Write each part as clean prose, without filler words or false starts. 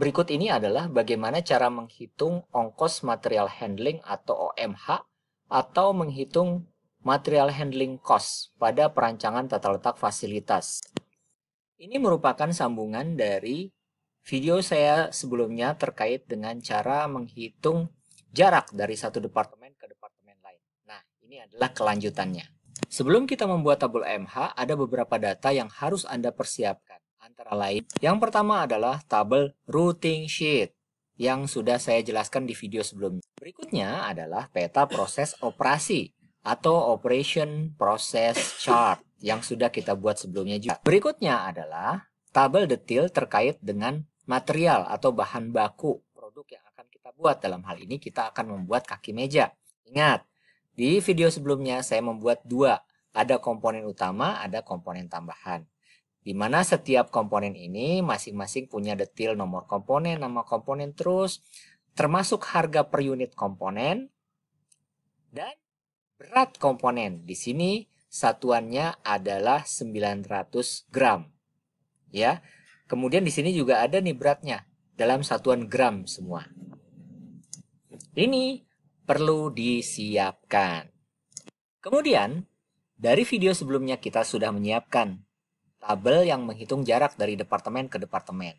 Berikut ini adalah bagaimana cara menghitung ongkos material handling atau OMH atau menghitung material handling cost pada perancangan tata letak fasilitas. Ini merupakan sambungan dari video saya sebelumnya terkait dengan cara menghitung jarak dari satu departemen ke departemen lain. Nah, ini adalah kelanjutannya. Sebelum kita membuat tabel OMH, ada beberapa data yang harus Anda persiapkan. Antara lain, yang pertama adalah tabel routing sheet yang sudah saya jelaskan di video sebelumnya. Berikutnya adalah peta proses operasi atau operation process chart yang sudah kita buat sebelumnya juga. Berikutnya adalah tabel detail terkait dengan material atau bahan baku produk yang akan kita buat. Dalam hal ini kita akan membuat kaki meja. Ingat, di video sebelumnya saya membuat dua. Ada komponen utama, ada komponen tambahan. Di mana setiap komponen ini masing-masing punya detail nomor komponen, nama komponen terus, termasuk harga per unit komponen, dan berat komponen. Di sini satuannya adalah 900 gram. Ya. Kemudian di sini juga ada nih beratnya dalam satuan gram semua. Ini perlu disiapkan. Kemudian dari video sebelumnya kita sudah menyiapkan tabel yang menghitung jarak dari departemen ke departemen.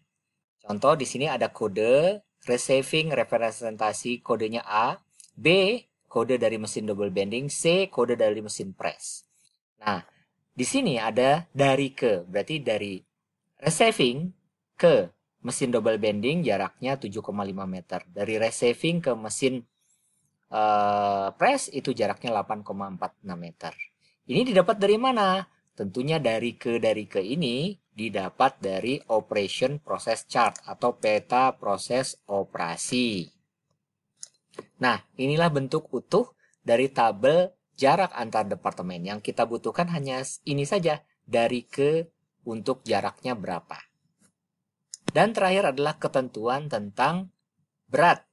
Contoh di sini ada kode receiving representasi kodenya A, B kode dari mesin double bending, C kode dari mesin press. Nah, di sini ada dari ke, berarti dari receiving ke mesin double bending jaraknya 7,5 meter. Dari receiving ke mesin press itu jaraknya 8,46 meter. Ini didapat dari mana? Tentunya dari ke ini didapat dari operation process chart atau peta proses operasi. Nah, inilah bentuk utuh dari tabel jarak antar departemen. Yang kita butuhkan hanya ini saja, dari ke untuk jaraknya berapa. Dan terakhir adalah ketentuan tentang berat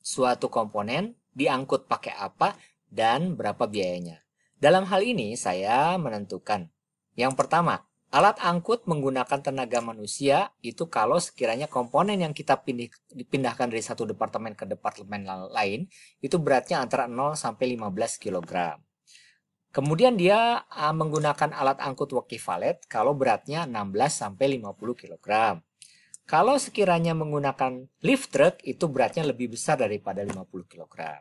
suatu komponen, diangkut pakai apa, dan berapa biayanya. Dalam hal ini saya menentukan. Yang pertama, alat angkut menggunakan tenaga manusia itu kalau sekiranya komponen yang kita dipindahkan dari satu departemen ke departemen lain itu beratnya antara 0 sampai 15 kg. Kemudian dia menggunakan alat angkut walkie pallet kalau beratnya 16 sampai 50 kg. Kalau sekiranya menggunakan lift truck itu beratnya lebih besar daripada 50 kg.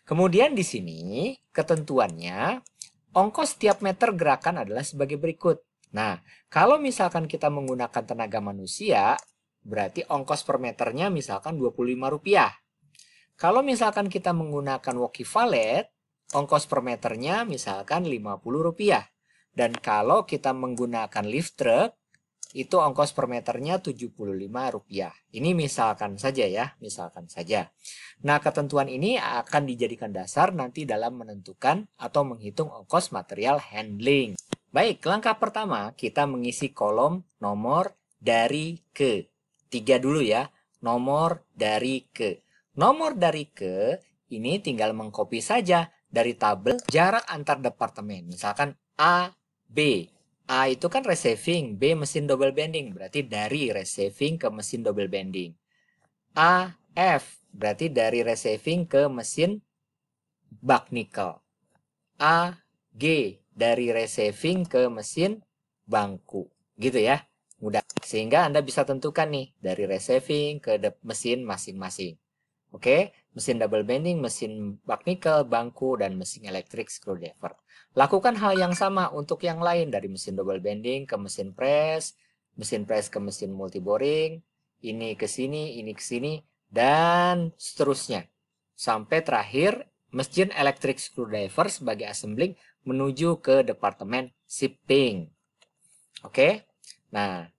Kemudian di sini ketentuannya ongkos setiap meter gerakan adalah sebagai berikut. Nah, kalau misalkan kita menggunakan tenaga manusia, berarti ongkos per meternya misalkan Rp25. Kalau misalkan kita menggunakan walkie pallet, ongkos per meternya misalkan Rp50. Dan kalau kita menggunakan lift truck, itu ongkos per meternya Rp75. Ini misalkan saja ya, misalkan saja. Nah, ketentuan ini akan dijadikan dasar nanti dalam menentukan atau menghitung ongkos material handling. Baik, langkah pertama kita mengisi kolom nomor dari ke. 3 dulu ya, nomor dari ke. Nomor dari ke ini tinggal mengcopy saja dari tabel jarak antar departemen. Misalkan A, B. A itu kan receiving, B mesin double bending, berarti dari receiving ke mesin double bending. A, F, berarti dari receiving ke mesin bak nikel. A, G, dari receiving ke mesin bangku. Gitu ya, mudah. Sehingga Anda bisa tentukan nih, dari receiving ke mesin masing-masing. Oke, mesin double bending, mesin bak nikel, bangku, dan mesin elektrik screwdriver. Lakukan hal yang sama untuk yang lain dari mesin double bending ke mesin press ke mesin multi boring, ini ke sini, dan seterusnya. Sampai terakhir mesin elektrik screwdriver sebagai assembling menuju ke departemen shipping. Oke, nah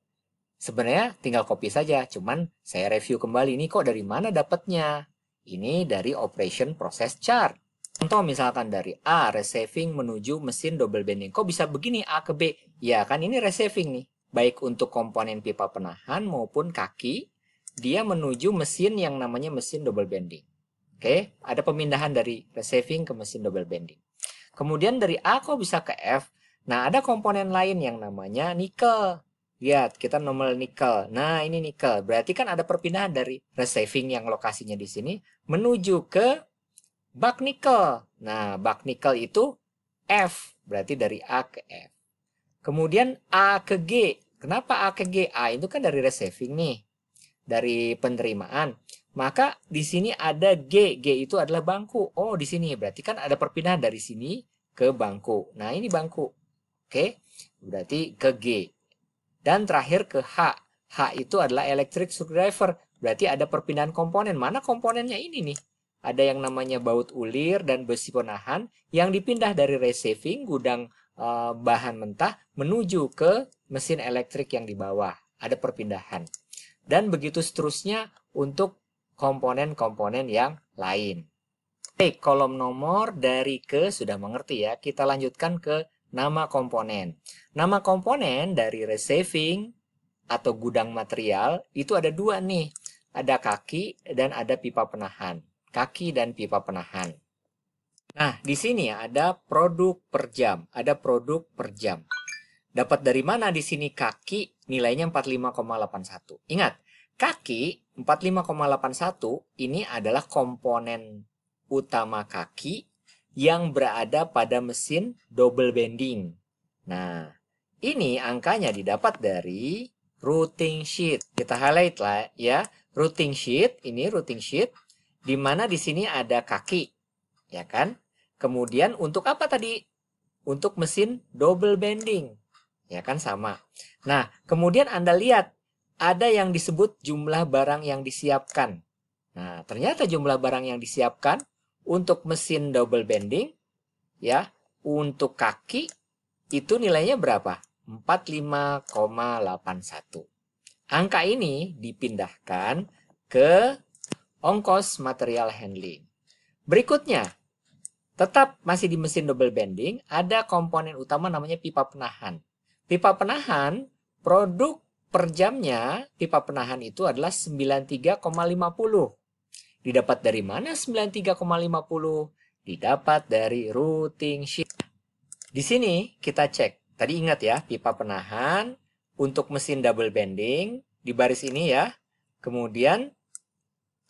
sebenarnya tinggal copy saja, cuman saya review kembali ini kok dari mana dapatnya. Ini dari operation process chart. Contoh misalkan dari A, receiving menuju mesin double bending. Kok bisa begini A ke B? Ya kan ini receiving nih. Baik untuk komponen pipa penahan maupun kaki, dia menuju mesin yang namanya mesin double bending. Oke, ada pemindahan dari receiving ke mesin double bending. Kemudian dari A kok bisa ke F? Nah, ada komponen lain yang namanya nikel. Lihat, kita nomor nikel. Nah, ini nikel. Berarti kan ada perpindahan dari receiving yang lokasinya di sini menuju ke bak nikel. Nah, bak nikel itu F. Berarti dari A ke F. Kemudian A ke G. Kenapa A ke G? A itu kan dari receiving nih. Dari penerimaan. Maka di sini ada G. G itu adalah bangku. Oh, di sini. Berarti kan ada perpindahan dari sini ke bangku. Nah, ini bangku. Oke. Berarti ke G. Dan terakhir ke H. H itu adalah electric screwdriver. Berarti ada perpindahan komponen. Mana komponennya ini nih? Ada yang namanya baut ulir dan besi penahan yang dipindah dari receiving gudang bahan mentah menuju ke mesin elektrik yang di bawah. Ada perpindahan. Dan begitu seterusnya untuk komponen-komponen yang lain. Oke, kolom nomor dari ke sudah mengerti ya. Kita lanjutkan ke nama komponen. Nama komponen dari receiving atau gudang material itu ada dua nih. Ada kaki dan ada pipa penahan. Kaki dan pipa penahan. Nah, di sini ada produk per jam. Ada produk per jam. Dapat dari mana di sini kaki nilainya 45,81. Ingat, kaki 45,81 ini adalah komponen utama kaki yang berada pada mesin double bending. Nah, ini angkanya didapat dari routing sheet. Kita highlight lah ya. Routing sheet, ini routing sheet, di mana di sini ada kaki, ya kan? Kemudian untuk apa tadi? Untuk mesin double bending, ya kan sama. Nah, kemudian Anda lihat, ada yang disebut jumlah barang yang disiapkan. Nah, ternyata jumlah barang yang disiapkan untuk mesin double bending, ya, untuk kaki, itu nilainya berapa? 45,81. Angka ini dipindahkan ke ongkos material handling. Berikutnya, tetap masih di mesin double bending, ada komponen utama namanya pipa penahan. Pipa penahan, produk per jamnya, pipa penahan itu adalah 93,50. Didapat dari mana 93,50? Didapat dari routing sheet. Di sini kita cek. Tadi ingat ya, pipa penahan untuk mesin double bending di baris ini ya. Kemudian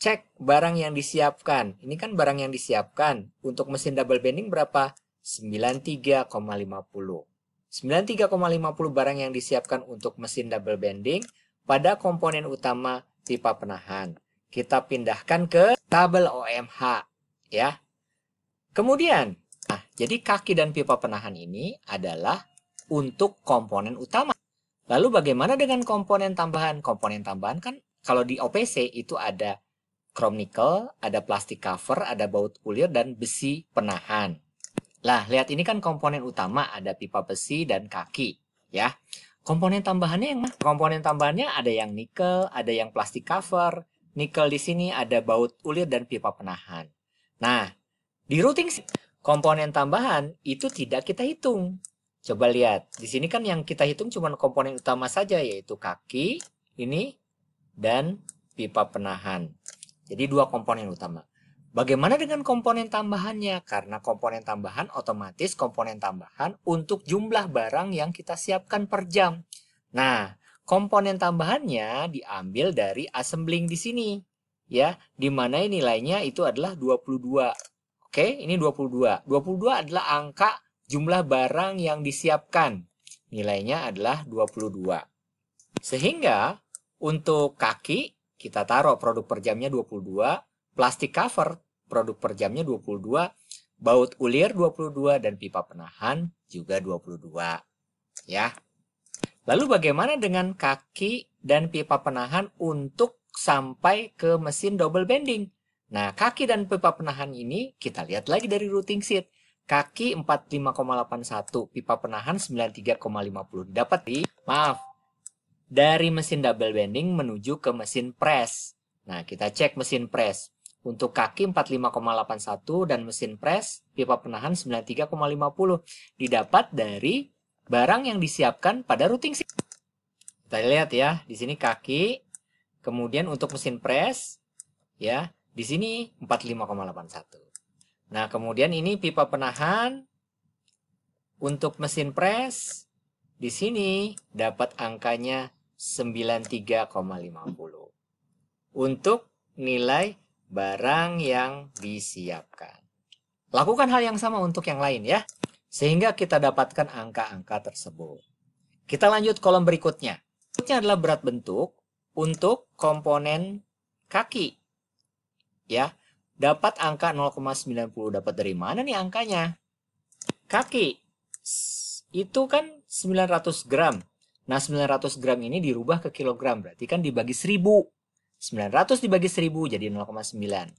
cek barang yang disiapkan. Ini kan barang yang disiapkan. Untuk mesin double bending berapa? 93,50. 93,50 barang yang disiapkan untuk mesin double bending pada komponen utama pipa penahan. Kita pindahkan ke tabel OMH, ya. Kemudian, nah, jadi kaki dan pipa penahan ini adalah untuk komponen utama. Lalu bagaimana dengan komponen tambahan? Komponen tambahan kan kalau di OPC itu ada chrome nickel, ada plastik cover, ada baut ulir, dan besi penahan. Lah, lihat ini kan komponen utama, ada pipa besi dan kaki, ya. Komponen tambahannya yang mana? Komponen tambahannya ada yang nikel, ada yang plastik cover. Nikel di sini ada baut ulir dan pipa penahan. Nah, di routing komponen tambahan itu tidak kita hitung. Coba lihat, di sini kan yang kita hitung cuma komponen utama saja, yaitu kaki, ini, dan pipa penahan. Jadi dua komponen utama. Bagaimana dengan komponen tambahannya? Karena komponen tambahan otomatis komponen tambahan untuk jumlah barang yang kita siapkan per jam. Nah, komponen tambahannya diambil dari assembling di sini. Ya, di mana nilainya itu adalah 22. Oke, ini 22. 22 adalah angka jumlah barang yang disiapkan. Nilainya adalah 22. Sehingga untuk kaki kita taruh produk per jamnya 22, plastik cover produk per jamnya 22, baut ulir 22, dan pipa penahan juga 22. Ya. Lalu bagaimana dengan kaki dan pipa penahan untuk sampai ke mesin double bending? Nah, kaki dan pipa penahan ini kita lihat lagi dari routing sheet. Kaki 45,81, pipa penahan 93,50. Dapat dari mesin double bending menuju ke mesin press. Nah, kita cek mesin press. Untuk kaki 45,81 dan mesin press, pipa penahan 93,50. Didapat dari barang yang disiapkan pada routing sheet. Kita lihat ya, di sini kaki, kemudian untuk mesin press, ya, di sini 45,81. Nah, kemudian ini pipa penahan untuk mesin press, di sini dapat angkanya 93,50 untuk nilai barang yang disiapkan. Lakukan hal yang sama untuk yang lain ya, sehingga kita dapatkan angka-angka tersebut. Kita lanjut kolom berikutnya. Berikutnya adalah berat bentuk untuk komponen kaki. Ya, dapat angka 0,90. Dapat dari mana nih angkanya? Kaki itu kan 900 gram. Nah, 900 gram ini dirubah ke kilogram. Berarti kan dibagi 1000. 900 dibagi 1000 jadi 0,9.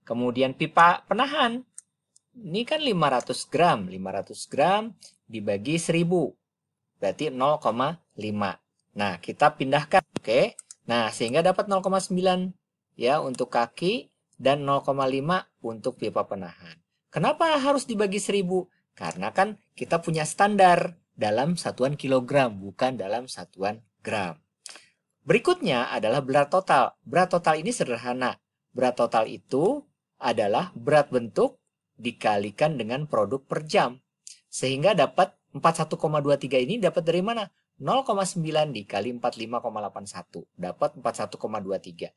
Kemudian pipa penahan. Ini kan 500 gram. 500 gram dibagi 1000. Berarti 0,5. Nah, kita pindahkan. Oke. Nah, sehingga dapat 0,9 ya untuk kaki dan 0,5 untuk pipa penahan. Kenapa harus dibagi 1000? Karena kan kita punya standar dalam satuan kilogram, bukan dalam satuan gram. Berikutnya adalah berat total. Berat total ini sederhana. Berat total itu adalah berat bentuk dikalikan dengan produk per jam. Sehingga dapat 41,23 ini dapat dari mana? 0,9 dikali 45,81. Dapat 41,23.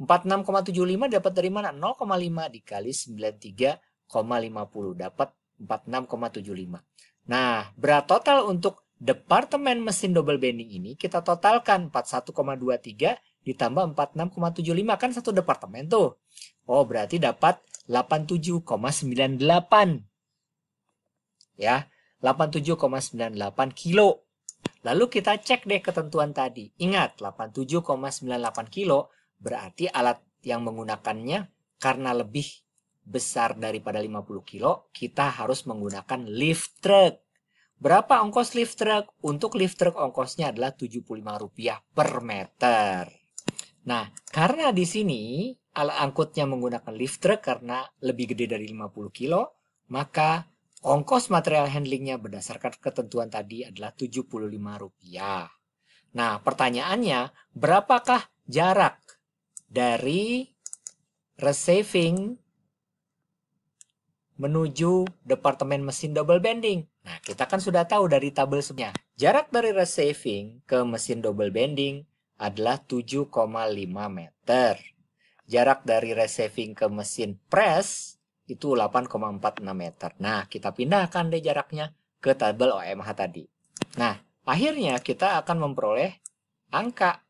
46,75 dapat dari mana? 0,5 dikali 93,50. Dapat 46,75. Nah, berat total untuk departemen mesin double bending ini kita totalkan 41,23 ditambah 46,75 kan satu departemen tuh. Oh, berarti dapat 87,98. Ya, 87,98 kilo. Lalu kita cek deh ketentuan tadi. Ingat, 87,98 kilo berarti alat yang menggunakannya karena lebih besar daripada 50 kilo, kita harus menggunakan lift truck. Berapa ongkos lift truck? Untuk lift truck ongkosnya adalah Rp75 per meter. Nah, karena di sini alat angkutnya menggunakan lift truck karena lebih gede dari 50 kilo, maka ongkos material handlingnya berdasarkan ketentuan tadi adalah Rp75. Nah, pertanyaannya, berapakah jarak dari receiving menuju departemen mesin double bending? Nah, kita kan sudah tahu dari tabel sebelumnya. Jarak dari receiving ke mesin double bending adalah 7,5 meter. Jarak dari receiving ke mesin press itu 8,46 meter. Nah, kita pindahkan deh jaraknya ke tabel OMH tadi. Nah, akhirnya kita akan memperoleh angka.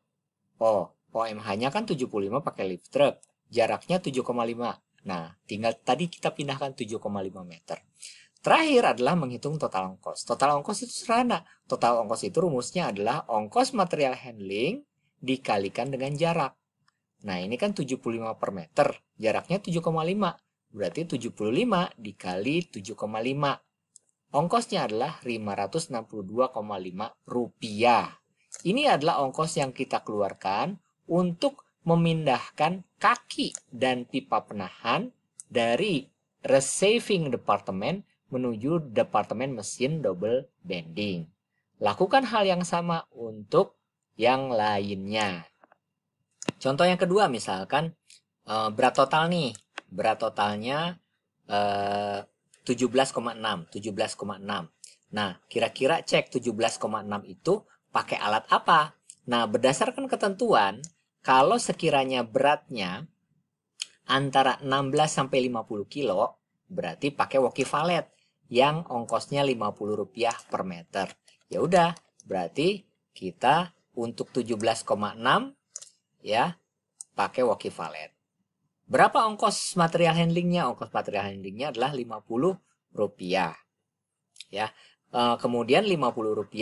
Oh, OMH-nya kan 75 pakai lift truck. Jaraknya 7,5. Nah, tinggal tadi kita pindahkan 7,5 meter. Terakhir adalah menghitung total ongkos. Total ongkos itu sederhana. Total ongkos itu rumusnya adalah ongkos material handling dikalikan dengan jarak. Nah, ini kan 75 per meter. Jaraknya 7,5. Berarti 75 dikali 7,5. Ongkosnya adalah Rp562,5. Ini adalah ongkos yang kita keluarkan untuk memindahkan kaki dan pipa penahan dari receiving department menuju departemen mesin double bending. Lakukan hal yang sama untuk yang lainnya. Contoh yang kedua, misalkan berat total nih. Berat totalnya 17,6. Nah, kira-kira cek 17,6 itu pakai alat apa? Nah, berdasarkan ketentuan, kalau sekiranya beratnya antara 16 sampai 50 kilo, berarti pakai walkie valet yang ongkosnya Rp50 per meter. Ya udah, berarti kita untuk 17,6 ya pakai walkie valet. Berapa ongkos material handlingnya? Ongkos material handlingnya adalah Rp50. Ya. Kemudian Rp50.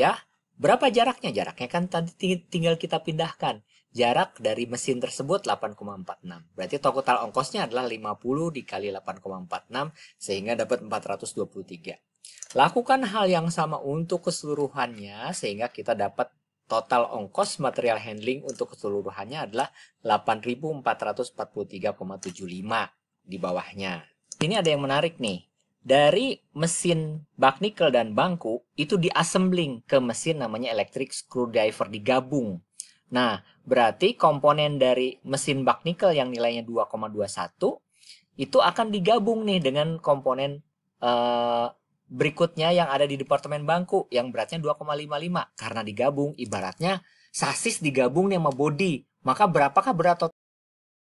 Berapa jaraknya? Jaraknya kan tadi tinggal kita pindahkan. Jarak dari mesin tersebut 8,46. Berarti total ongkosnya adalah 50 dikali 8,46 sehingga dapat 423. Lakukan hal yang sama untuk keseluruhannya sehingga kita dapat total ongkos material handling untuk keseluruhannya adalah 8.443,75 di bawahnya. Ini ada yang menarik nih. Dari mesin bak nikel dan bangku itu diassembling ke mesin namanya electric screwdriver, digabung. Nah, berarti komponen dari mesin bak nikel yang nilainya 2,21 itu akan digabung nih dengan komponen Berikutnya yang ada di departemen bangku yang beratnya 2,55. Karena digabung, ibaratnya sasis digabung nih sama bodi. Maka berapakah berat total